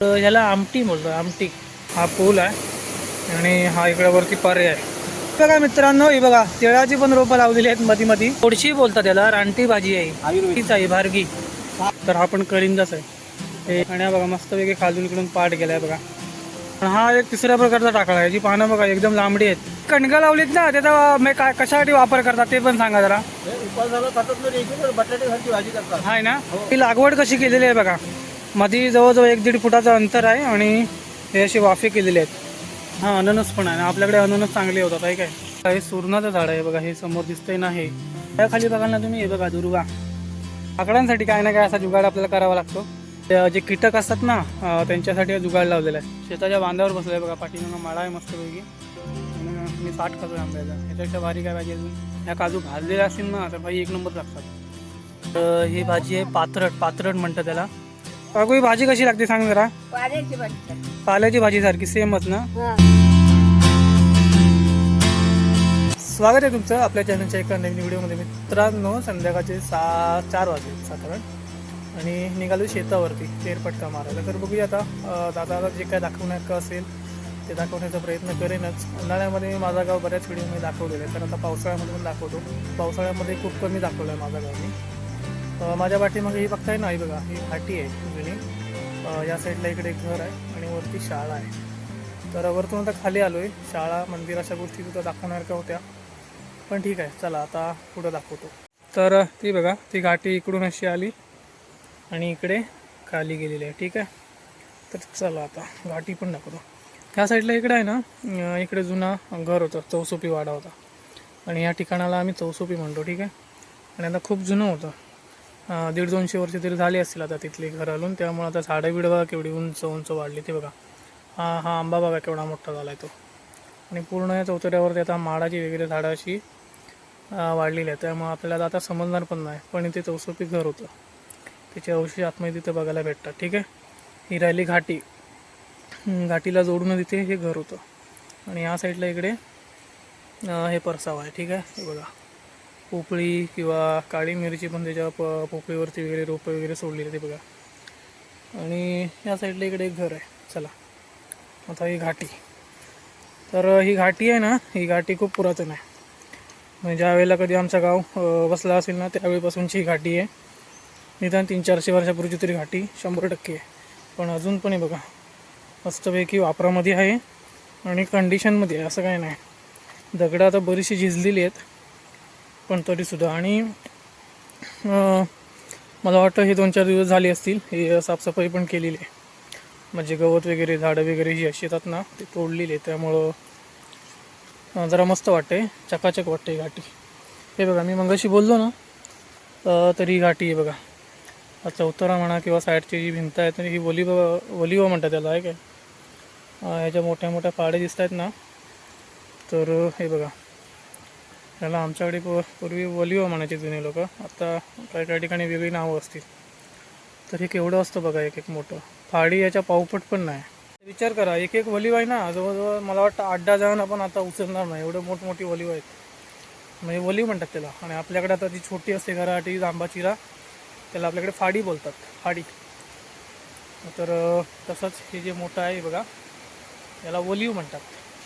तर ह्याला आमटी बोलतो, आमटी. हा पूल आहे आणि हा इकडे वरती पर्याय आहे. बघा मित्रांनो, ही बघा तिळाची पण रोपं लावलेली आहेत मधी मधी. थोडीशी बोलतात त्याला, रानटी भाजी आहे, हीच आहे भारगी. तर हा पण करिंदाच आहे हे. आणि हा बघा मस्तपैकी खालून इकडून पाठ गेलाय बघा. हा एक तिसऱ्या प्रकारचा टाकळा आहे, जी पानं बघा एकदम लांबडी आहेत. कणकं लावलीत ना, त्याचा मी काय कशासाठी वापर करतात ते पण सांगा जरा. बटाटे भाजी करतात हाय ना. ही लागवड कशी केलेली आहे बघा, मध्ये जवळजवळ 1-1.5 फुटाचं अंतर आहे आणि हे असे वाफे केलेले आहेत. हा अननस पण आहे, आपल्याकडे अननस चांगले होतात आहे काय. हे सुरणाचं झाड आहे बघा, हे समोर दिसतंय ना. हे त्या खाली बघाल ना तुम्ही, हे बघा दुर्वा. आकड्यांसाठी काय ना काय असा जुगाड आपल्याला करावा लागतो. जे कीटक असतात ना, त्यांच्यासाठी जुगाड लावलेला आहे. शेताच्या बांधावर बसलाय बघा, पाठीमागं माळा आहे मस्तपैकी. आणि मी 60 खातोय आंब्याचा. ह्याच्यापेक्षा भारी काय पाहिजे अजून. ह्या काजू भाजलेल्या असतील ना तर भाई एक नंबर लागतात. तर ही भाजी आहे पात्रट म्हणतात त्याला. काकू ही भाजी कशी लागते सांग जरा. पाल्याची भाजी सारखी सेमच ना. स्वागत आहे तुमचं आपल्या चॅनलच्या एका नवीन व्हिडिओमध्ये. मित्रांनो, संध्याकाळचे 4 वाजले साधारण आणि निघालो शेतावरती फेरफटका मारायला. तर बघूया आता दादाला जे काय दाखवण्याचं असेल ते दाखवण्याचा प्रयत्न करेनच. उन्हाळ्यामध्ये माझा गाव बऱ्याच व्हिडिओ मी दाखवलेला आहे, तर आता पावसाळ्यामध्ये पण दाखवतो. पावसाळ्यामध्ये खूप कमी दाखवलं आहे माझा गाव मी. माझ्या पाठीमागे ही बघताय ना, ही बघा ही घाटी आहे जुनी. या साईडला इकडे एक घर आहे आणि वरती शाळा आहे. तर वरतून आता खाली आलो आहे. शाळा मंदिर अशा गोष्टी सुद्धा दाखवणार का होत्या, पण ठीक आहे चला आता पुढं दाखवतो. तर ती बघा, ती घाटी इकडून अशी आली आणि इकडे खाली गेलेली आहे. ठीक आहे, तर चला आता घाटी पण दाखवतो. ह्या साईडला इकडे आहे ना, इकडे जुना घर होतं, चौसोपी वाडा होता आणि या ठिकाणाला आम्ही चौसोपी म्हणतो. ठीक आहे, आणि आता खूप जुनं होतं. 150-200 वर्ष तरी झाली असतील आता तिथली घर हलून. त्यामुळे आता झाडं बिडं बघा केवढी उंच उंच वाढली. ते बघा हा आंबा बघा केवढा मोठा झाला आहे तो. आणि पूर्ण या चौतऱ्यावरती आता माडाची वगैरे झाडं अशी वाढलेली आहे. त्यामुळे आपल्याला आता समजणार पण नाही, पण इथे चौसोपी घर होतं. त्याचे अवशेष आतमध्ये तिथं बघायला भेटतात. ठीक आहे, ही राहिली घाटी. घाटीला जोडून तिथे हे घर होतं आणि या साईडला इकडे हे परसाव आहे. ठीक आहे, हे बघा पोपळी किंवा काळी मिरची पण त्याच्या पोपळीवरती वगैरे रोपं वगैरे सोडलेली ते बघा. आणि या साईडला इकडे एक घर आहे. चला आता ही घाटी. तर ही घाटी आहे ना, ही घाटी खूप पुरातन आहे. म्हणजे ज्या वेळेला कधी आमचं गाव बसला असेल ना त्यावेळीपासूनची ही घाटी आहे. निदान 300-400 वर्षापूर्वीची तरी घाटी 100% आहे. पण अजून पण आहे बघा मस्तपैकी वापरामध्ये आहे आणि कंडिशनमध्ये आहे, असं काय नाही. दगडं आता बरीचशी झिजलेली आहेत पण तरीसुद्धा. आणि मला वाटतं हे 2-4 दिवस झाले असतील हे साफसफाई पण केलेली आहे. म्हणजे गवत वगैरे झाडं वगैरे जी अशी येतात ना ते तोडलेली आहे. त्यामुळं जरा मस्त वाटते, चकाचक वाटते घाटी. हे बघा मी मगाशी बोललो ना, तर ही घाटी आहे बघा. चौतरा म्हणा किंवा साईडची जी भिंत आहे तर ही वलिवा म्हणतात त्याला आहे काय. ह्याच्या मोठ्या मोठ्या पाडे दिसत आहेत ना, तर हे बघा त्याला आमच्याकडे पूर्वी वलिवा म्हणायचे जुने लोक. आता काही ठिकाणी वेगळी नावं असतील. तर हे केवढं असतं बघा, एक मोठं फाडी याच्या पावपट पण नाही. विचार करा, एक वलिवा आहे ना, जवळजवळ मला वाटतं 8-10 जण आपण आता उचलणार नाही, एवढं मोठमोठी वलिवा आहेत. म्हणजे वलिव म्हणतात त्याला. आणि आपल्याकडे आता ती छोटी असते घरासाठी जांबाचिरा, त्याला आपल्याकडे फाडी बोलतात, फाडी. तर तसंच हे जे मोठं आहे बघा याला वलिव म्हणतात.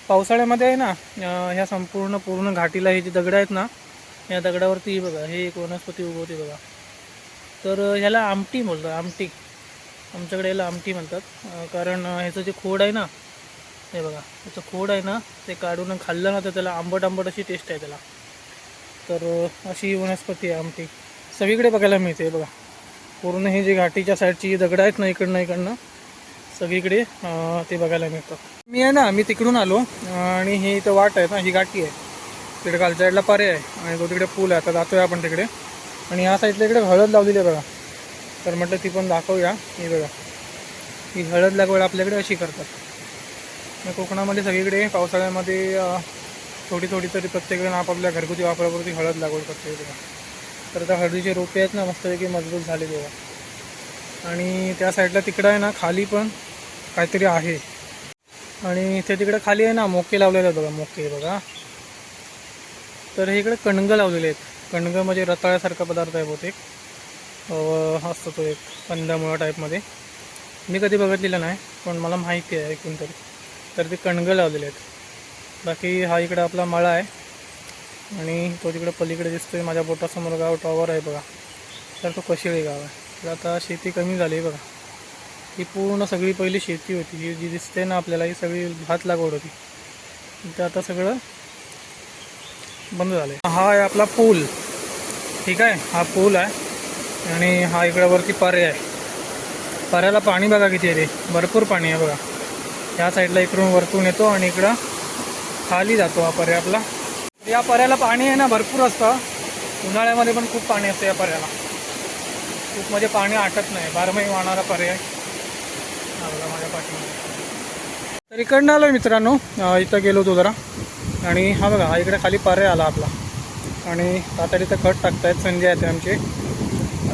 पावसाळ्यामध्ये आहे ना, ह्या पूर्ण घाटीला हे जे दगडं आहेत ना, या दगडावरती बघा हे एक वनस्पती उगवते बघा. तर ह्याला आमटी बोलतात, आमटी. आमच्याकडे याला आमटी म्हणतात. कारण ह्याचं जे खोड आहे ना, हे बघा ह्याचं खोड आहे ना, ते काढून खाल्लं ना तर त्याला आंबट अशी टेस्ट आहे त्याला. तर अशी ही वनस्पती आहे आमटी. सगळीकडे बघायला मिळते बघा. पूर्ण हे जे घाटीच्या साईडची दगडं आहेत ना, इकडनं सगळीकडे ते बघायला मिळतं. मी आहे ना, मी तिकडून आलो आणि हे इथं वाट आहे ना, ही घाटी आहे. तिकडे खालच्या साईडला पर्याय आहे आणि तो तिकडे पूल आहे. आता जातोय आपण तिकडे. आणि या साईडला इकडे हळद लावलेली आहे बघा. तर म्हटलं ती पण दाखवूया. ही बघा ही हळद लागवड आपल्याकडे अशी करतात. कोकणामध्ये सगळीकडे पावसाळ्यामध्ये थोडी तरी प्रत्येकजण आपापल्या घरगुती वापरापुरती हळद लागवड करते बघा. तर त्या हळदीचे रोपे आहेत ना मस्तपैकी मजबूत झाले बघा. आणि त्या साईडला तिकडं आहे ना खाली पण काहीतरी आहे. आणि तिकडे खाली आहे ना मोके लावलेले आहेत बघा, मोके बघा. तर हे इकडे कणगं लावलेले आहेत. कणगं म्हणजे रताळ्यासारखा पदार्थ आहे बहुतेक, असतो तो एक कंदमुळा टाईपमध्ये. मी कधी बघितलेलं नाही, पण मला माहिती आहे ऐकून तरी. तर ते कणगं लावलेले आहेत. बाकी हा इकडं आपला मळा आहे आणि तो तिकडे पलीकडे दिसतोय माझ्या बोटासमोर गाव टॉवर आहे बघा. तर तो कशिळी गाव आहे. तर आता शेती कमी झाली बघा. ही पूर्ण सगळी पहिली शेती होती, ही जी दिसते ना आपल्याला, ही सगळी भात लागवड होती. ते आता सगळं बंद झालं आहे. हा आहे आपला पूल, ठीक आहे. हा पूल आहे आणि हा इकडं वरती पारे आहे. पाऱ्याला पाणी बघा किती आहे, ते भरपूर पाणी आहे बघा. या साईडला इकडून वरतून येतो आणि इकडं खाली जातो हा पर्या आपला. या पर्याला पाणी आहे ना भरपूर असतं. उन्हाळ्यामध्ये पण खूप पाणी असतं या पर्याला. खूप म्हणजे पाणी आटत नाही, बारमाही वाहणारा पर्याय बघा माझ्या पाठीमध्ये. तर इकडनं आलो मित्रांनो, इथं गेलो होतो जरा. आणि हा बघा, हा इकडे खाली पर्याय आला आपला. आणि आता इथं खत टाकतायत, संजय आहेत आमचे.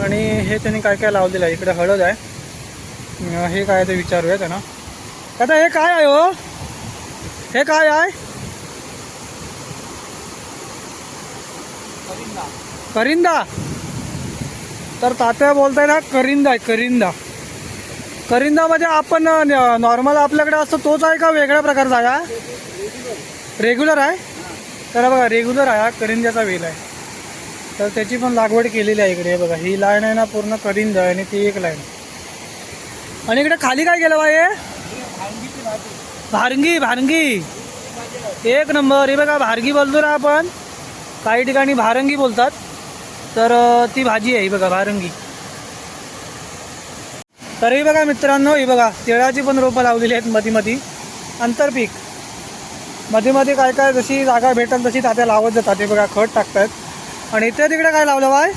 आणि हे त्यांनी काय काय लावलेलं आहे. इकडे हळद आहे. हे काय ते विचारूया त्यांना. आता हे काय आहे हो, हे काय आहे? करिंदा. तर तात्या बोलताय ना करिंदा आहे, करिंदा. करिंदा म्हणजे आपण नॉर्मल आपल्याकडे असतो तोच आहे का वेगळ्या प्रकारचा आहे? रेग्युलर आहे. तर बघा रेग्युलर आहे, हा करिंद्याचा वेल आहे. तर त्याची पण लागवड केलेली आहे इकडे. बघा ही लाईन आहे ना पूर्ण करिंदा आणि ती एक लाईन. आणि इकडे खाली काय केलं बाई? भारंगी. भारंगी एक नंबर. हे बघा भारगी बोलतो ना आपण, काही ठिकाणी भारंगी बोलतात. तर ती भाजी आहे ही बघा, भारंगी. तर ही बघा मित्रांनो, ही बघा तिळाची पण रोपं लावलेली आहेत मध्ये मध्ये, आंतरपीक. मध्ये मध्ये काय काय जशी जागा भेटेल तशी तात्या लावत जातात. हे बघा खत टाकतायत. आणि इथे तिकडे काय लावलं बाय?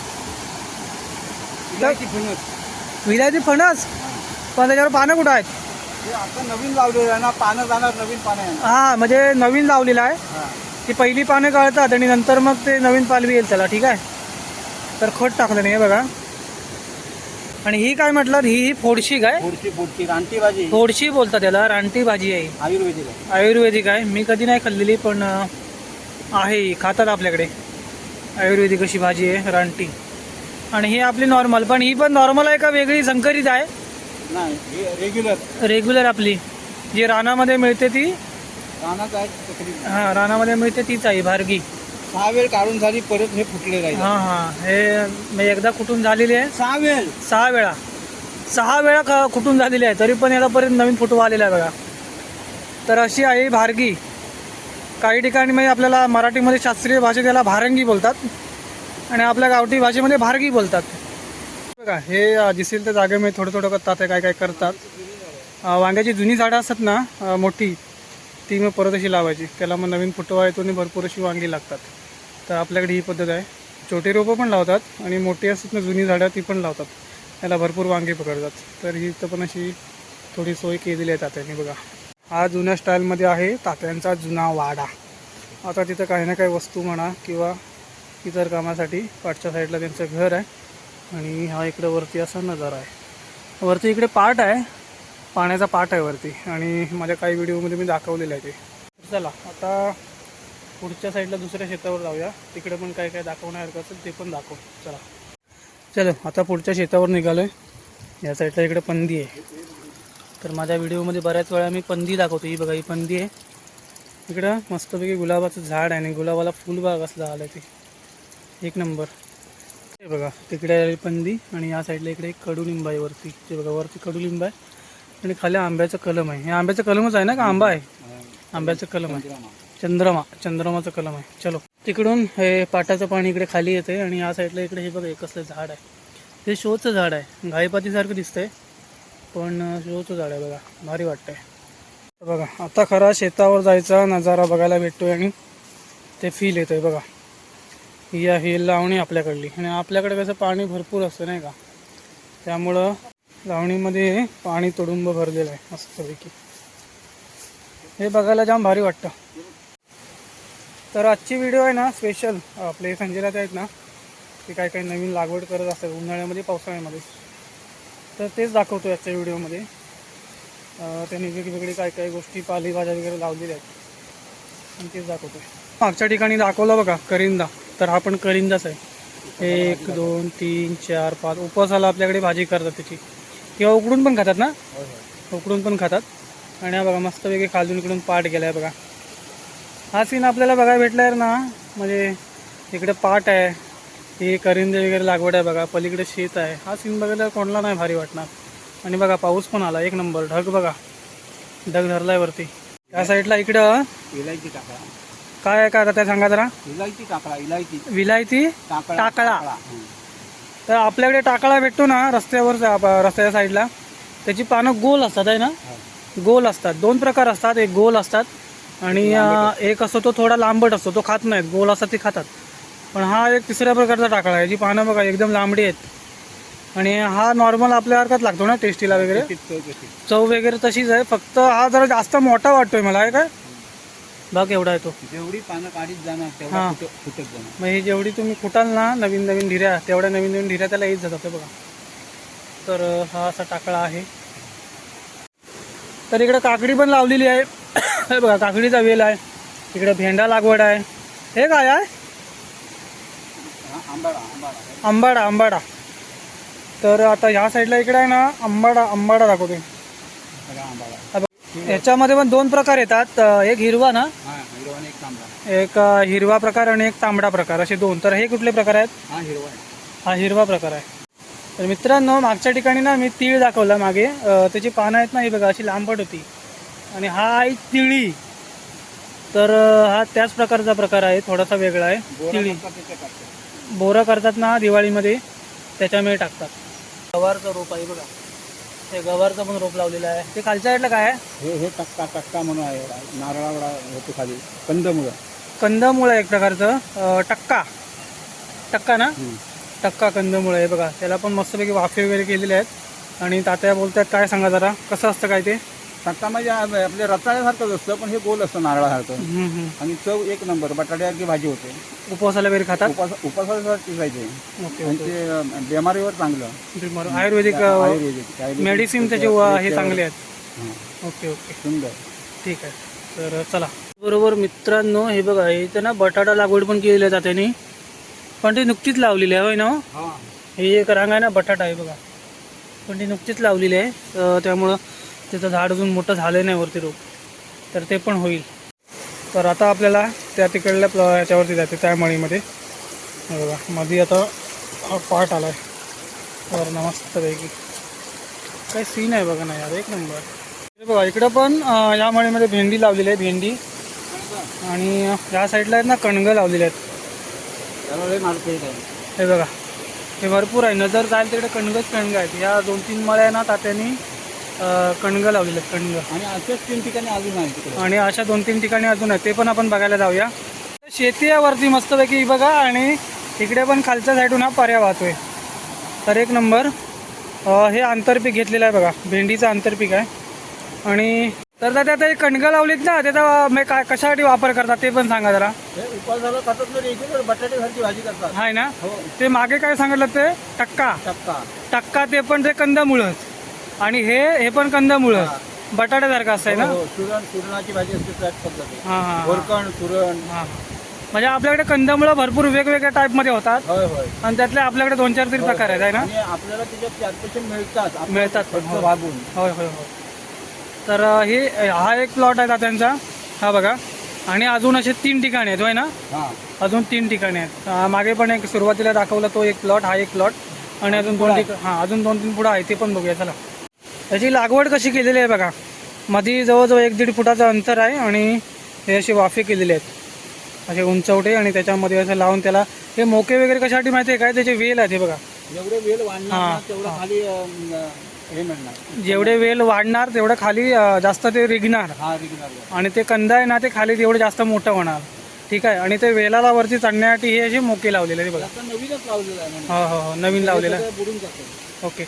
विलायती फणस. पण त्याच्यावर पानं कुठं आहेत? आता नवीन लावलेलं आहे ना, पानं जाणार, नवीन पानं येणार. हां म्हणजे नवीन लावलेलं आहे. ती पहिली पानं गळतात आणि नंतर मग ते नवीन पालवी येईल त्याला, ठीक आहे. तर खत टाकलं नाही बघा. आणि ही काय म्हटलं, ही फोडशी काय? फोडशी रानटी भाजी. फोडशी बोलतात त्याला, रानटी भाजी आहे. आयुर्वेदिक आहे. आयुर्वेदिक आहे. मी कधी नाही खाल्लेली, पण आहे, खातात आपल्याकडे. आयुर्वेदिक अशी भाजी आहे रानटी. आणि ही आपली नॉर्मल. पण ही पण नॉर्मल आहे का वेगळी संकरित आहे? नाही, रेग्युलर. रेग्युलर आपली जी रानामध्ये मिळते ती. रानात आहे. हां रानामध्ये मिळते तीच आहे, भारगी. 6 वेळ काढून झाली, परत हे फुटले राहील. हां हां हे मी एकदा कुठून झालेली आहे. 6 वेळ. 6 वेळा कुठून झालेली आहे, तरी पण याला परत नवीन फुटवा आलेला आहे बघा. तर अशी आहे भारगी. काही ठिकाणी म्हणजे आपल्याला मराठीमध्ये शास्त्रीय भाषेत याला भारंगी बोलतात आणि आपल्या गावठी भाषेमध्ये भारगी बोलतात. बघा हे दिसेल त्या जागेमध्ये थोडं थोडं करतात, काय काय करतात. वांग्याची जुनी झाडं असतात ना मोठी, ती मग परत अशी लावायची. त्याला मग नवीन फुटवा येतो आणि भरपूर अशी वांगी लागतात. तर आपल्याकडे ही पद्धत आहे. छोटे रोपं पण लावतात आणि मोठी असतात ना जुनी झाडं, ती पण लावतात. त्याला भरपूर वांगे पकडतात. तर ही तर पण अशी थोडी सोय केलेली आहे तात्यांनी बघा. हा जुन्या स्टाईलमध्ये आहे तात्यांचा जुना वाडा. आता तिथं काही ना काही वस्तू म्हणा किंवा इतर कामासाठी पाठच्या साईडला त्यांचं घर आहे. आणि हा इकडे वरती असा नजारा आहे. वरती इकडे पाट आहे, पाण्याचा पाट आहे वरती. आणि माझ्या काही व्हिडिओमध्ये मी दाखवलेलं आहे ते. चला आता पुढच्या साईडला दुसऱ्या शेतावर जाऊया. तिकडे पण काय काय दाखवण्यासारखं असेल ते पण दाखव. चलो आता पुढच्या शेतावर निघालो आहे. या साईडला इकडे पंदी आहे. तर माझ्या व्हिडिओमध्ये बऱ्याच वेळा मी पंदी दाखवतो. ही बघा ही पंदी आहे. इकडं मस्तपैकी गुलाबाचं झाड आहे आणि गुलाबाला फुलबाग असं आलं ते एक नंबर. हे बघा तिकडे पंदी आणि या साईडला इकडे एक कडुलिंब आहे वरती. ते बघा वरती कडुलिंब आहे आणि खाली आंब्याचं कलम आहे. हे आंब्याचं कलमच आहे ना का आंबा आहे? आंब्याचं कलम आहे. चंद्रमाचं कलम आहे. चलो तिकडून हे पाटाचं पाणी इकडे खाली येते आणि या साईडला इकडे हे बघा एक असलं झाड आहे. हे शोचं झाड आहे. गायपातीसारखं दिसतंय पण शोचं झाड आहे बघा, भारी वाटतंय. बघा आता खरा शेतावर जायचा नजारा बघायला भेटतोय आणि ते फील येतंय बघा. ही आहे लावणी आपल्याकडली. आणि आपल्याकडे कसं पाणी भरपूर असतं नाही का, त्यामुळं लावणीमध्ये पाणी तुडुंब भरलेलं आहे मस्तपैकी. हे बघायला जाम भारी वाटतं. तर आजची व्हिडिओ आहे ना स्पेशल आपले संजयरात आहेत ना, ते काय काय नवीन लागवड करत असतात उन्हाळ्यामध्ये पावसाळ्यामध्ये. तर तेच दाखवतो आजच्या व्हिडिओमध्ये. त्यांनी वेगवेगळे काय काय गोष्टी पालेभाज्या वगैरे लावलेल्या आहेत आणि तेच दाखवतो. मागच्या ठिकाणी दाखवलं बघा करिंदा. तर हा पण करिंदाच आहे. 1 2 3 4 5 उपवासाला आपल्याकडे भाजी करतात त्याची. किंवा उकडून पण खातात ना, होय होय. उकडून पण खातात. आणि हा बघा मस्तपैकी खालून इकडून पाट गेला आहे बघा. हा सीन आपल्याला बघायला भेटला आहे ना, म्हणजे इकडे पाट आहे, ही करिंदे वगैरे लागवड आहे बघा, पलीकडे शेत आहे. हा सीन बघायला कोणाला नाही भारी वाटणार. आणि बघा पाऊस पण आला एक नंबर. ढग बघा, ढग धरलाय वरती. त्या साईडला इकडं इलायची टाकळा. काय आहे का त्या सांगा जरा. इलायची टाकळा, इलायची विलायती टाकळा. टाकळा. हं. तर आपल्याकडे टाकळा भेटतो ना रस्त्यावर, रस्त्याच्या साईडला. त्याची पानं गोल असतात आहे ना, गोल असतात. दोन प्रकार असतात, एक गोल असतात आणि एक असतो तो थोडा लांबट असतो, तो खात नाहीत. गोल असतात ते खातात. पण हा एक तिसऱ्या प्रकारचा टाकळा आहे, जी पानं बघा एकदम लांबडी आहेत. आणि हा नॉर्मल आपल्यासारखाच लागतो ना टेस्टीला वगैरे, चव वगैरे तशीच आहे. फक्त हा जरा जास्त मोठा वाटतोय मला. आहे काय बघ एवढा आहे तो. जेवढी पानं काढीत जाणार हां. तेवढा फुटत जाणार. मग हे जेवढी तुम्ही कुटाल ना नवीन नवीन ढिऱ्या, तेवढ्या नवीन नवीन ढिऱ्या त्याला येत जातात. हे बघा. तर हा असा टाकळा आहे. तर इकडे काकडी पण लावलेली आहे. हे बघा काकडीचा वेल आहे. इकडे भेंडा लागवड आहे. हे काय आहे, आंबाडा. आंबाडा आंबाडा. आंबाडा. तर आता ह्या साईडला इकडे आहे ना आंबाडा दाखवते. सगळा आंबाडा. हा बघ. याच्यामध्ये पण दोन प्रकार येतात, एक हिरवा ना, हा हिरवा आणि एक तांबडा. एक हिरवा प्रकार आणि एक तांबडा प्रकार, असे दोन. तर हे कुठले प्रकार आहेत. हा हिरवा आहे. हा हिरवा प्रकार आहे. तर मित्रांनो मागच्या ठिकाणी ना मी तीळ दाखवला मागे, त्याची पानं आहेत ना ही बघा अशी लांबट होती. आणि हा आहे तिळी. तर हा त्याच प्रकारचा प्रकार आहे, थोडासा वेगळा आहे. तिळी बोरं करतात ना दिवाळीमध्ये, त्याच्यामुळे टाकतात. गवारचं रोप आहे बघा, ते गवारचं पण रोप लावलेलं आहे. ते खालच्या साईडला काय आहे, हे टक्का म्हणून आहे. नारळावडा होतो खाली. कंदमुळं. कंदमुळं आहे एक प्रकारचं. टक्का ना, टक्का कंदमुळं आहे बघा. त्याला पण मस्तपैकी वाफे वगैरे केलेले आहेत. आणि तात्या बोलतात काय सांगा जरा कसं असतं काय ते. टक्का म्हणजे आपल्या रताळ्यासारखंच असतं, पण हे गोल असतं नारळासारखं. आणि चव एक नंबर. बटाट्याची भाजी होते. उपवासाला वगैरे खातात. उपासासाठी जायचे. ओके. आणि ते बिमारीवर चांगलं. आयुर्वेदिक मेडिसिन त्याचे हे चांगले आहेत. हां. ओके ओके सुंदर. ठीक आहे. तर चला. बरोबर मित्रांनो, हे बघा इथं ना बटाटा लागवड पण केलेली आहे तात्याने, पण ती नुकतीच लावलेली आहे होय ना. हां. ही एक रांग आहे ना बटाटा आहे बघा, पण ती नुकतीच लावलेली आहे. त्यामुळं त्याचं झाड अजून मोठं झालं नाही वरती रोप, तर ते पण होईल. तर आता आपल्याला त्या तिकडल्या याच्यावरती जाते त्या मळीमध्ये. हे बघा मध्ये आता हा पाट आला आहे वर मस्तपैकी. काय सीन आहे बघा ना यार, एक नंबर. हे बघा इकडं पण या मळीमध्ये भेंडी लावलेली आहे, भेंडी. आणि या साईडला आहेत ना कणगं लावलेले आहेत. त्याला लय मार्केट आहे. हे बघा हे भरपूर आहे. नजर जाईल तिकडे कणगं आहेत. या 2-3 मळ्या ना तात्यांनी कणगं लावलेले आहेत, कणगं. आणि अशाच 3 ठिकाणी अजून आहे तिकडे. आणि अशा 2-3 ठिकाणी अजून आहे, ते पण आपण बघायला जाऊया. शेती आहे वरती मस्तपैकी बघा, आणि इकडे पण खालच्या साईडून हा पर्या वाहतोय. तर एक नंबर. हे आंतरपीक घेतलेलं आहे बघा, भेंडीचं आंतरपीक आहे. आणि तर त्यात आता एक कणगं लावलीत ना, त्याचा मी काय कशासाठी वापर करतात ते पण सांगा जरा. हे उपासाला खातात ना, रेग्युलर बटाट्यासारखी भाजी करतात. आहे ना. हो. ते मागे काय सांगितलं ते टक्का टक्का, ते पण ते कंदमुळंच. आणि हे पण कंदमुळं बटाट्यासारखं असतंय ना. सुरणाची भाजी असते त्याच पद्धती. हां गोरकण, सुरण. हां. म्हणजे आपल्याकडे कंदमुळं भरपूर वेगवेगळ्या टाईपमध्ये होतात. होय होय. आणि त्यातले आपल्याकडे 2-4 तरी प्रकार आहेत आहे ना. आणि आपल्याला त्याच्यात 4 पैसे मिळतात. मिळतात पण. फक्त भागून. होय होय होय. तर हा एक प्लॉट आहे त्यांचा, हा बघा. आणि अजून असे 3 ठिकाणी आहेत होय ना. हां. अजून 3 ठिकाणी आहेत. मागे पण एक सुरुवातीला दाखवला तो एक प्लॉट, हा एक प्लॉट. आणि अजून 2 ठिकाण, हां अजून 2-3 पुढं आहे, ते पण बघूया चला. त्याची लागवड कशी केलेली आहे बघा. मध्ये जवळजवळ 1-1.5 फुटाचं अंतर आहे. आणि हे असे वाफे केलेले आहेत, असे उंचवटे. आणि त्याच्यामध्ये असं लावून त्याला हे मोके वगैरे कशासाठी माहिती आहे काय, त्याचे वेल आहेत हे बघा. जेवढे वेल वाढणार तेवढं खाली हे मिळणार. जेवढे वेल वाढणार तेवढं खाली जास्त ते रिगणार. हा रिगणार. आणि ते कंद आहे ना ते खाली तेवढं जास्त मोठं होणार. ठीक आहे. आणि ते वेलाला वरती चढण्यासाठी हे असे मोके लावलेले आहे बघा. नवीनच लावलेलं आहे. हो हो हो नवीन लावलेलं आहे. बुडून जातं. ओके.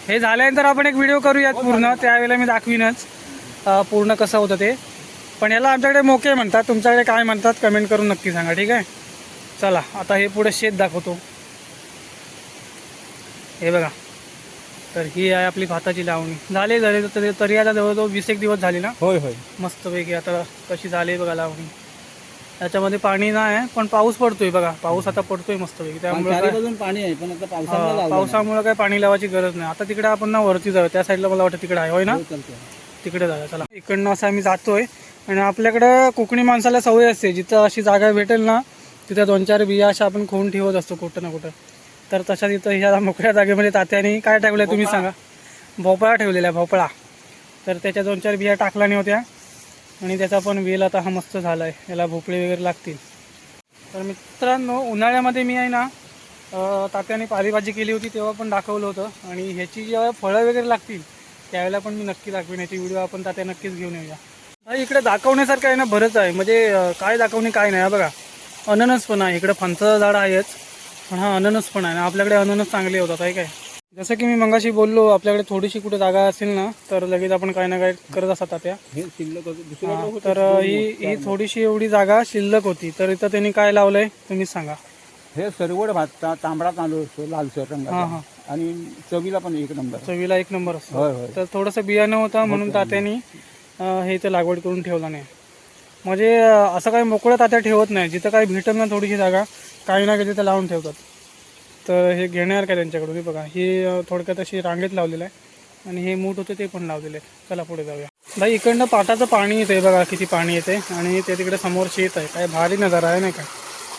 हे झाल्यानंतर आपण एक व्हिडिओ करूयात पूर्ण, त्यावेळेला मी दाखवीनच पूर्ण कसं होतं ते. पण याला आमच्याकडे मोके म्हणतात, तुमच्याकडे काय म्हणतात कमेंट करून नक्की सांगा. ठीक आहे. चला आता हे पुढे शेत दाखवतो. हे बघा. तर ही आहे आपली भाताची लावणी. झाले तरी आता जवळजवळ 20 एक दिवस झाले ना. होय होय. मस्तपैकी आता कशी झाली बघा लावणी. याच्यामध्ये पाणी नाही आहे, पण पाऊस पडतोय बघा. पाऊस आता पडतोय मस्तपैकी, त्यामुळे चारी बाजून पाणी आहे, पण आता पावसामुळे लावलं नाही. पावसामुळे काय पाणी लावायची गरज नाही. आता तिकडे आपण ना वरती जाऊ, त्या साईडला मला वाटतं तिकडे आहे, होय ना? हो, चालतंय. तिकडे जाऊया चला. इकडनं असं आम्ही जातोय आणि आपल्याकडं कोकणी माणसाला सवय असते, जिथं अशी जागा भेटेल ना तिथं 2-4 बिया अशा आपण खोवून ठेवत असतो कुठं ना कुठं. तर तशा तिथं ह्या मोकळ्या जागेमध्ये तात्याने काय टाकलं तुम्ही सांगा? भोपळा ठेवलेला, भोपळा. तर त्याच्या 2-4 बिया टाकल्या नाही होत्या आणि त्याचा पण वेल आता हा मस्त झाला आहे. याला भोपळे वगैरे लागतील. तर मित्रांनो, उन्हाळ्यामध्ये मी आहे ना तात्याने पालेभाजी केली होती तेव्हा पण दाखवलं होतं, आणि ह्याची जेव्हा फळं वगैरे लागतील त्यावेळेला पण मी नक्की दाखवेन. याची व्हिडिओ आपण तात्या नक्कीच घेऊन येऊया. इकडे दाखवण्यासारखं आहे ना बरंच आहे, म्हणजे काय दाखवणे काय नाही. बघा अननस पण आहे इकडे, फणसाचं झाड आहेच, पण हा अननस पण आहे ना. आपल्याकडे अननस चांगले होतात आहे काय. जसं की मी मगाशी बोललो, आपल्याकडे थोडीशी कुठे जागा असेल ना तर लगेच आपण काय ना काय करत असतात तात्या. हे शिल्लक होतं, दुसऱ्याकडे होतं. तर ही थोडीशी एवढी जागा शिल्लक होती, तर इथं त्यांनी काय लावलंय तुम्हीच सांगा? हे सरवड भात, तांबडा तांदूळ असतो लालसर हां रंगाचा, हां. आणि चवीला पण एक नंबर. चवीला एक नंबर असतो. होय होय. तर थोडंसं बियाणं होतं म्हणून तात्यांनी हे इथं लागवड करून ठेवलं नाही. म्हणजे असं काही मोकळं तात्या ठेवत नाही, जिथं काही भेटत ना थोडीशी जागा काही ना काही तिथं लावून ठेवतात. तर हे घेणार काय त्यांच्याकडून? हे बघा, हे थोडक्यात अशी रांगेत लावलेलं आहे, आणि हे मूठ होते ते पण लावलेले आहे. चला पुढे जाऊया. भाई इकडनं पाटाचं पाणी येते बघा, किती पाणी येते, आणि ते तिकडे समोर शेत आहे. काय भारी नजारा आहे नाही का.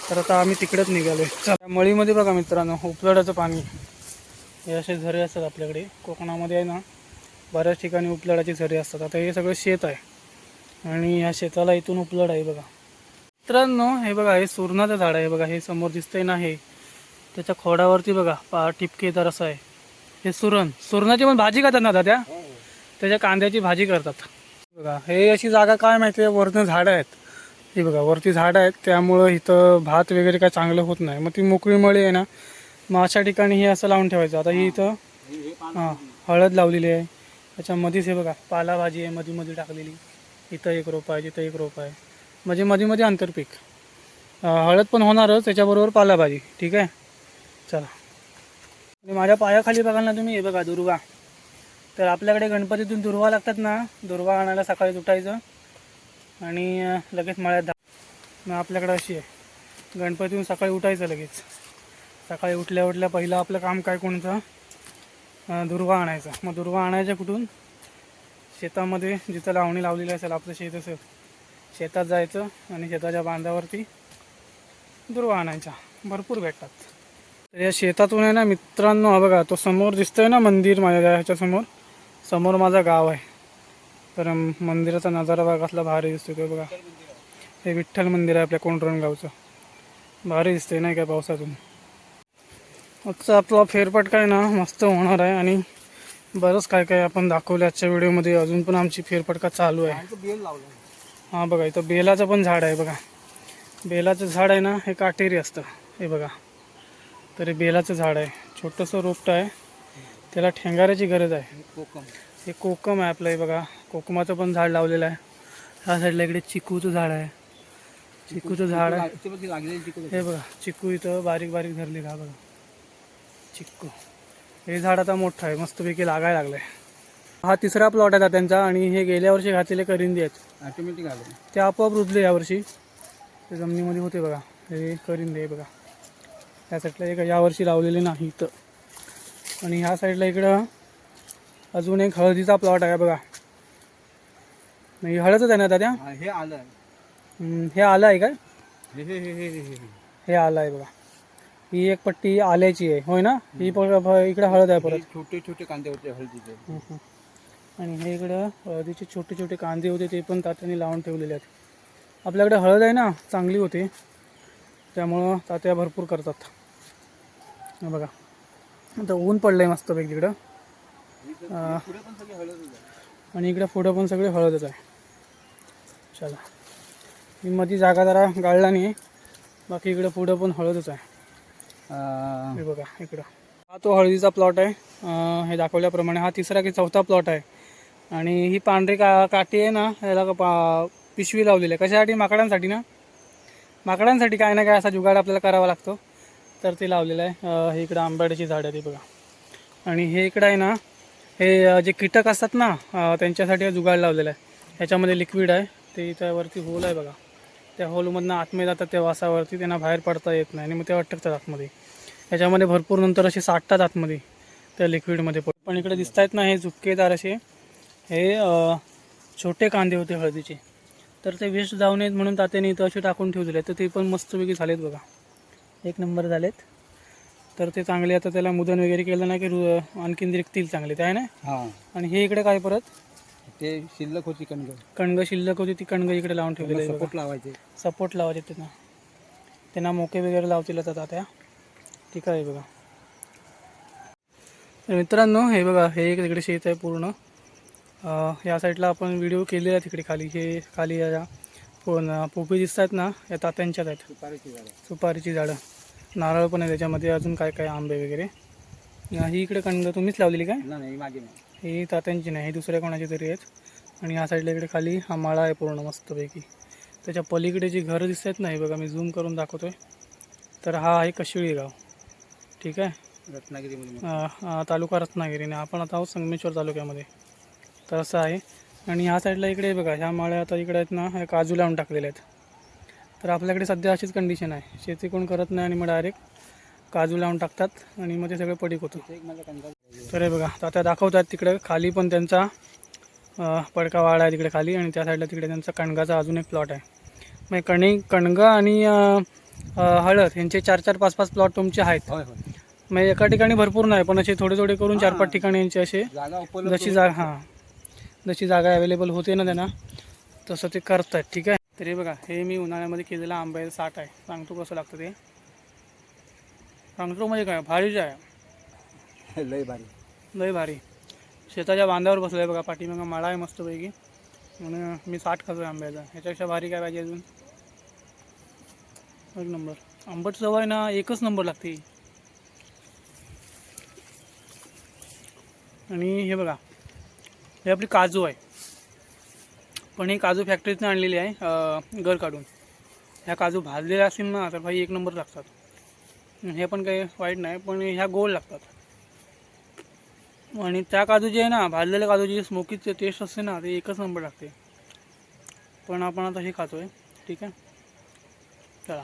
तर आता आम्ही तिकडेच निघालोय. चला, मळीमध्ये बघा मित्रांनो उपलढाचं पाणी. हे असे झरे असतात आपल्याकडे कोकणामध्ये आहे ना, बऱ्याच ठिकाणी उपलढाची झरे असतात. आता हे सगळं शेत आहे, आणि ह्या शेताला इथून उपलढ आहे बघा. मित्रांनो हे बघा, हे सुरणाचं झाड आहे बघा, हे समोर दिसतंय ना, हे त्याच्या खोडावरती बघा टिपकेदार असं आहे. हे सुरणाची पण भाजी करतात ना दादा, त्याच्या कांद्याची भाजी करतात बघा. हे अशी जागा काय माहिती आहे, वरनं झाडं आहेत. हे बघा वरती झाडं आहेत, त्यामुळं इथं भात वगैरे काय चांगलं होत नाही. मग ती मोकळी मळी आहे ना, मग अशा ठिकाणी हे असं लावून ठेवायचं. आता ही इथं हळद लावलेली आहे, त्याच्यामध्येच हे बघा पालाभाजी आहे मध्ये टाकलेली. इथं एक रोप आहे, तिथं एक रोप आहे, म्हणजे मध्ये आंतरपीक. हळद पण होणारच, त्याच्याबरोबर पालाभाजी. ठीक आहे, चला. आणि माझ्या पायाखाली बघाल ना तुम्ही, हे बघा दुर्वा. तर आपल्याकडे गणपतीतून दुर्वा लागतात ना, दुर्वा आणायला सकाळी उठायचं आणि लगेच मळ्यात मग आपल्याकडे अशी आहे, गणपतीतून सकाळी उठायचं लगेच. सकाळी उठल्या पहिलं आपलं काम काय कोणतं? दुर्वा आणायचा. मग दुर्वा आणायच्या कुठून? शेतामध्ये जिथं लावणी लावलेली असेल, आपलं शेत असेल, शेतात जायचं आणि शेताच्या बांधावरती दुर्वा आणायचा. भरपूर भेटतात. तर या शेतातून आहे ना मित्रांनो, हा बघा तो समोर दिसतोय ना मंदिर, माझ्या ह्याच्या समोर माझं गाव आहे. तर मंदिराचा नजारा बघा कसला भारी दिसतोय तो बघा. हे विठ्ठल मंदिर आहे आपल्या कोंडरण गावचं, भारी दिसतंय नाही काय पावसातून. आजचा आपला फेरफटका आहे ना मस्त होणार आहे, आणि बरंच काय काय आपण दाखवलं आजच्या व्हिडिओमध्ये. अजून पण आमची फेरफटका चालू आहे. हां बघा, इथं बेलाचं पण झाड आहे बघा. बेलाचं झाड आहे ना, हे काटेरी असतं. हे बघा, तर हे बेलाचं झाड आहे, छोटंसं रोपटं आहे, त्याला ठेंगाऱ्याची गरज आहे. हे कोकम आहे आपलं. हे बघा कोकमाचं पण झाड लावलेलं आहे. ह्या साईडला इकडे चिकूचं झाड आहे, चिकूचं झाड आहे. हे बघा चिकू इथं बारीक धरलेलं आहे बघा, चिक्कू. हे झाड आता मोठं आहे, मस्तपैकी लागायला लागलं आहे. हा तिसरा प्लॉट आहे त्यांचा, आणि हे गेल्या वर्षी घातलेले करिंदे आहेत. ऑटोमॅटिक आलं ते आपोआप रुजले यावर्षी, ते जमिनीमध्ये होते बघा. हे करिंदे बघा, या साईडला एक यावर्षी लावलेले नाही इथं. आणि ह्या साईडला इकडं अजून एक हळदीचा प्लॉट आहे बघा. नाही हळदच आहे ना दादा? हे आलं. हे आलं आहे काय? हे हे आलं आहे बघा. ही एक पट्टी आल्याची आहे, होय ना? ही इकडे हळद आहे परत. छोटे कांदे होते हळदीचे. आणि हे इकडं हळदीचे छोटे कांदे होते, ते पण तात्याने लावून ठेवलेले आहेत. आपल्याकडे हळद आहे ना चांगली होते, त्यामुळं तात्या भरपूर करतात. बघा आता ऊन पडलं आहे मस्तपैकी तिकडं, आणि इकडं पुढं पण सगळे हळदच आहे. चला, ही मध्ये जागा जरा गाळला नाही, बाकी इकडं पुढं पण हळदच आहे. हे बघा इकडं हा तो हळदीचा प्लॉट आहे. हे दाखवल्याप्रमाणे हा तिसरा की चौथा प्लॉट आहे. आणि ही पांढरी काठी आहे ना, याला पिशवी लावलेली आहे. कशासाठी? माकडांसाठी ना. माकडांसाठी काय ना काय असा जुगाड आपल्याला करावा लागतो, तर ते लावलेलं आहे. हे इकडं आंब्याची झाड आहे ते बघा. आणि हे इकडं आहे ना, हे जे कीटक असतात ना, त्यांच्यासाठी हा जुगाड लावलेला आहे. ह्याच्यामध्ये लिक्विड आहे, ते इथं वरती होल आहे बघा, त्या होलमधनं आतमध्ये जातात त्या वासावरती, त्यांना बाहेर पडता येत नाही आणि मग ते अटकतात आतमध्ये. याच्यामध्ये भरपूर नंतर असे साठतात आतमध्ये त्या लिक्विडमध्ये. पण इकडे दिसत आहेत ना हे झुपकेदार असे, हे छोटे कांदे होते हळदीचे, तर ते वेस्ट जाऊ नयेत म्हणून तात्याने इथं असे टाकून ठेवलेले. तर ते पण मस्तपैकी झालेत बघा, एक नंबर झालेत. तर ते चांगले आता त्याला मुदन वगैरे केलं नाही की आणखीन रिकतील चांगले, ते आहे ना. हां आणि हे इकडे काय परत ते शिल्लक होती कणगं शिल्लक होती, ती कणगं इकडे लावून ठेवलेली आहे बघा. सपोर्ट लावायचे. सपोर्ट लावायचे त्यांना मोके वगैरे लावतील आता तात्या. ठीक आहे बघा. तर मित्रांनो हे बघा, हे एक तिकडे शेत आहे पूर्ण. या साईडला आपण व्हिडिओ केलेला आहे तिकडे खाली, हे खाली या पोपी दिसत आहेत ना, या तात्यांच्याच आहेत. सुपारीची झाडं, नारळ पण आहे त्याच्यामध्ये, अजून काय काय आंबे वगैरे. ही इकडे कणगं तुम्हीच लावलेली काय? नाही माझी नाही, ही तात्यांची नाही, ही दुसऱ्या कोणाची तरी आहेत. आणि ह्या साईडला इकडे खाली हा माळा आहे पूर्ण मस्तपैकी. त्याच्या पलीकडे जी घरं दिसत आहेत ना, हे बघा मी झूम करून दाखवतो आहे. तर हा आहे कशिळी गाव. ठीक आहे, रत्नागिरीमध्ये, तालुका रत्नागिरी. आणि आपण आता आहोत संगमेश्वर तालुक्यामध्ये. तर असं आहे. आणि ह्या साईडला इकडे बघा, ह्या माळ्या आता इकडे आहेत ना, ह्या काजू लावून टाकलेल्या आहेत. तर आपल्याकडे सध्या अशीच कंडिशन आहे, शेती कोण करत नाही आणि मग डायरेक्ट काजू लावून टाकतात आणि मग ते सगळं पडीक होतं. तर हे बघा आता दाखवतात तिकडे खाली पण त्यांचा पडका वाडा आहे तिकडे खाली, आणि त्या साईडला तिकडे त्यांचा कणगाचा अजून एक प्लॉट आहे. मग कणगं आणि हळद यांचे 4-4, 5-5 प्लॉट तुमचे आहेत. होय होय. मग एका ठिकाणी भरपूर नाही, पण असे थोडे थोडे करून 4-5 ठिकाणी यांचे असे जागा उपलब्ध जशी जागा अवेलेबल होते ना त्यांना, तसं ते करतात. ठीक आहे. तर हे बघा, हे मी उन्हाळ्यामध्ये केलेलं आंब्याचं साठ आहे. सांगतो कसं लागतं ते, सांगतो म्हणजे काय भारीच आहे, लय भारी. लय भारी. शेताच्या बांधावर बसलं आहे बघा, पाठीमागं माळा आहे मस्तपैकी, म्हणून मी साठ खातो आहे आंब्याचा. ह्याच्यापेक्षा भारी काय पाहिजे अजून. एक नंबर आंबट सवय ना, एकच नंबर लागते. आणि हे बघा, हे आपली काजू आहे, पण ही काजू फॅक्टरीतनं आणलेली आहे गर काढून. ह्या काजू भाजलेल्या असतील ना तर भाई एक नंबर लागतात. हे पण काही वाईट नाही, पण ह्या गोड लागतात. आणि त्या काजू जे आहे ना, भाजलेल्या काजूची स्मोकीची टेस्ट असते ना, ते एकच नंबर लागते. पण आपण आता हे खातो आहे. ठीक आहे, चला.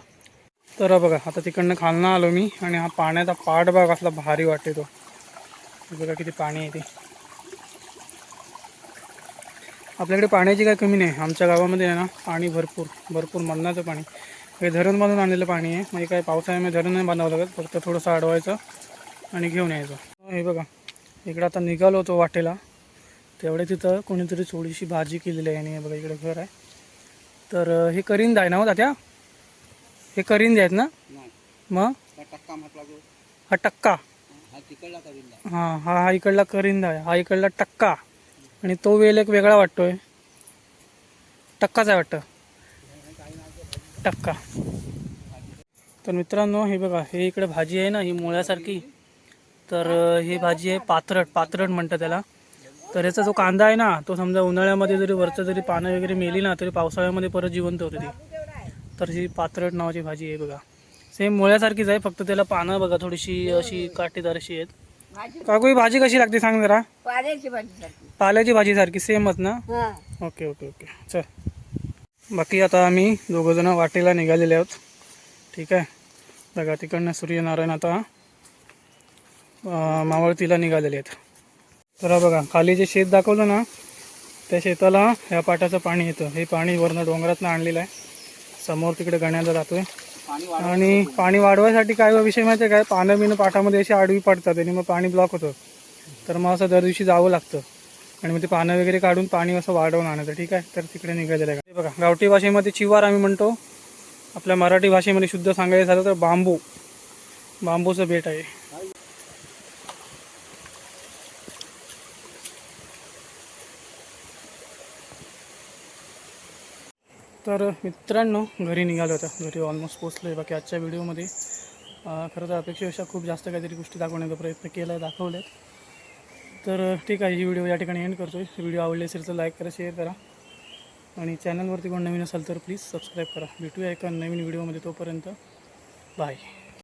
तर बघा आता तिकडनं खालनं आलो मी, आणि हा पाण्याचा पाट बघा कसला भारी वाटते तो. बघा किती पाणी आहे ते. आपल्याकडे पाण्याची काही कमी नाही, आमच्या गावामध्ये आहे ना पाणी भरपूर मरणाचं पाणी. हे धरण बांधून आणलेलं पाणी आहे. म्हणजे काय पावसाळ्यामध्ये धरण नाही बांधावं लागत, फक्त थोडंसं अडवायचं आणि घेऊन यायचं. हे बघा इकडं आता निघालो होतो वाटेला, तेवढे तिथं कोणीतरी थोडीशी भाजी केलेली आहे. आणि हे बघा इकडे घर आहे. तर हे करिंद आहे ना हो तात्या, हे करिंद आहेत ना. मग हा टक्का, हा इकडला करिंद आहे, हा इकडला टक्का. आणि तो वेल एक वेगळा वाटतोय, टक्काच आहे वाटतं, टक्का. तर मित्रांनो हे बघा, हे इकडे भाजी आहे ना ही मुळ्यासारखी. तर ही भाजी आहे पात्रट म्हणतात त्याला. तर ह्याचा जो कांदा आहे ना, तो समजा उन्हाळ्यामध्ये जरी वरचं जरी पानं वगैरे मेली ना, तरी पावसाळ्यामध्ये परत जिवंत होते ती. तर ही पात्रट नावाची भाजी आहे बघा. सेम मुळ्यासारखीच आहे, फक्त त्याला पानं बघा थोडीशी अशी काटेदार अशी आहेत. काकू ही भाजी कशी लागते सांग जरा. पाल्याची भाजी सारखी सेमच ना. ओके ओके ओके, चल. बाकी आता आम्ही दोघंजणं वाटेला निघालेले आहोत. ठीक आहे, बघा तिकडनं सूर्यनारायण आता मावळतीला निघालेले आहेत. तर बघा खाली जे शेत दाखवलं ना, त्या शेताला ह्या पाटाचं पाणी येतं. हे पाणी वरनं डोंगरातनं आणलेलं आहे. समोर तिकडे गण्याला जातोय. आणि पाणी वाढवायसाठी काय विषय माहिती आहे काय, पानं बिनं पाटामध्ये अशी आडवी पडतात आणि मग पाणी ब्लॉक होतं. तर मग असं दर दिवशी जावं लागतं आणि मग ते पानं वगैरे काढून पाणी असं वाढवून आणायचं. ठीक आहे, तर तिकडे निघायचं आहे. बघा गावठी भाषेमध्ये चिवार आम्ही म्हणतो, आपल्या मराठी भाषेमध्ये शुद्ध सांगायचं झालं तर बांबूचं बेट आहे. तर मित्रांनो घरी निघालो होता, घरी ऑलमोस्ट पोचलो आहे. बाकी आजच्या व्हिडिओमध्ये खरं तर अपेक्षेपेक्षा खूप जास्त काहीतरी गोष्टी दाखवण्याचा प्रयत्न केला आहे, दाखवल्यात. तर ठीक आहे, ही व्हिडिओ या ठिकाणी एंड करतो आहे. व्हिडिओ आवडले असेल तर लाईक करा, शेअर करा, आणि चॅनलवरती कोण नवीन असाल तर प्लीज सबस्क्राईब करा. भेटूया एका नवीन व्हिडिओमध्ये, तोपर्यंत बाय.